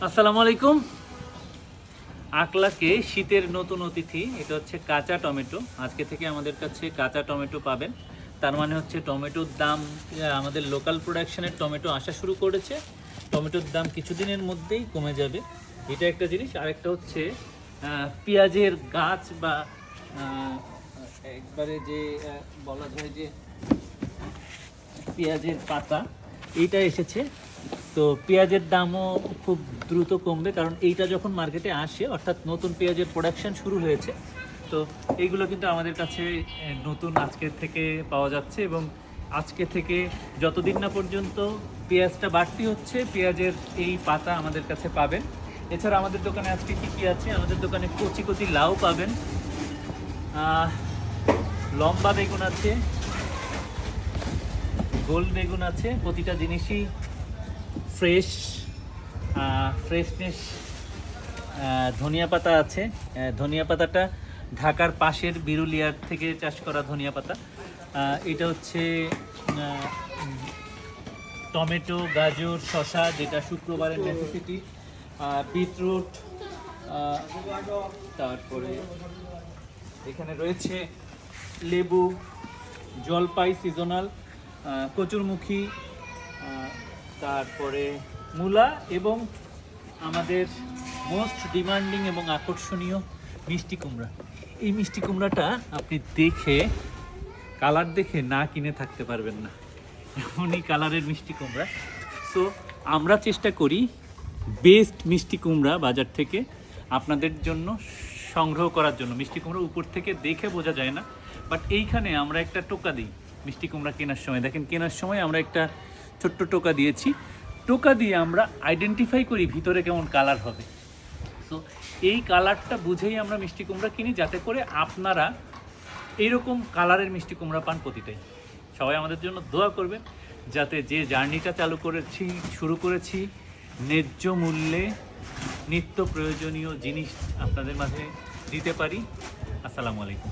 আসসালামু আলাইকুম। আকলাকে শীতের নতুন অতিথি, এটা হচ্ছে কাঁচা টমেটো। আজকে থেকে আমাদের কাছে কাঁচা টমেটো পাবেন। তার মানে হচ্ছে টমেটোর দাম, আমাদের লোকাল প্রোডাকশনের টমেটো আসা শুরু করেছে। টমেটোর দাম কিছুদিনের মধ্যেই কমে যাবে, এটা একটা জিনিস। আরেকটা হচ্ছে পেঁয়াজের গাছ বা একবারে যে বলা যায় যে পেঁয়াজের পাতা, এইটা এসেছে। তো পেঁয়াজের দামও খুব দ্রুত কমবে, কারণ এইটা যখন মার্কেটে আসে, অর্থাৎ নতুন পেঁয়াজের প্রোডাকশন শুরু হয়েছে। তো এইগুলো কিন্তু আমাদের কাছে নতুন আজকের থেকে পাওয়া যাচ্ছে, এবং আজকে থেকে যতদিন না পর্যন্ত পেঁয়াজটা বাড়তি হচ্ছে, পেঁয়াজের এই পাতা আমাদের কাছে পাবেন। এছাড়া আমাদের দোকানে আজকে কী কী আছে, আমাদের দোকানে কচি কচি লাউ পাবেন, লম্বা বেগুন আছে, গোল বেগুন আছে। প্রতিটা জিনিসই ফ্রেশনেস। ধনিয়া পাতা আছে। ধনিয়া পাতাটা ঢাকার পাশের বিরুলিয়ার থেকে চাষ করা ধনিয়া পাতা। এটা হচ্ছে টমেটো, গাজর, শসা, যেটা শুক্রবারের নেসেসিটি, বিটরুট, তারপরে এখানে রয়েছে লেবু, জলপাই সিজনাল, কচুরমুখী, তারপরে মূলা, এবং আমাদের মোস্ট ডিমান্ডিং এবং আকর্ষণীয় মিষ্টি কুমড়া। এই মিষ্টি কুমড়াটা আপনি দেখে, কালার দেখে না কিনে থাকতে পারবেন না, এমনই কালারের মিষ্টি কুমড়া। সো আমরা চেষ্টা করি বেস্ট মিষ্টি কুমড়া বাজার থেকে আপনাদের জন্য সংগ্রহ করার জন্য। মিষ্টি কুমড়া উপর থেকে দেখে বোঝা যায় না, বাট এইখানে আমরা একটা টোকা দিই মিষ্টি কুমড়া কেনার সময়। দেখেন, কেনার সময় আমরা একটা ছোট্ট টোকা দিয়েছি। টোকা দিয়ে আমরা আইডেন্টিফাই করি ভিতরে কেমন কালার হবে। তো এই কালারটা বুঝেই আমরা মিষ্টি কুমড়া কিনি, যাতে করে আপনারা এইরকম কালারের মিষ্টি কুমড়া পান প্রতিটাই। সবাই আমাদের জন্য দোয়া করবেন, যাতে যে জার্নিটা শুরু করেছি ন্যায্য মূল্যে নিত্য প্রয়োজনীয় জিনিস আপনাদের মাঝে দিতে পারি। আসসালামু আলাইকুম।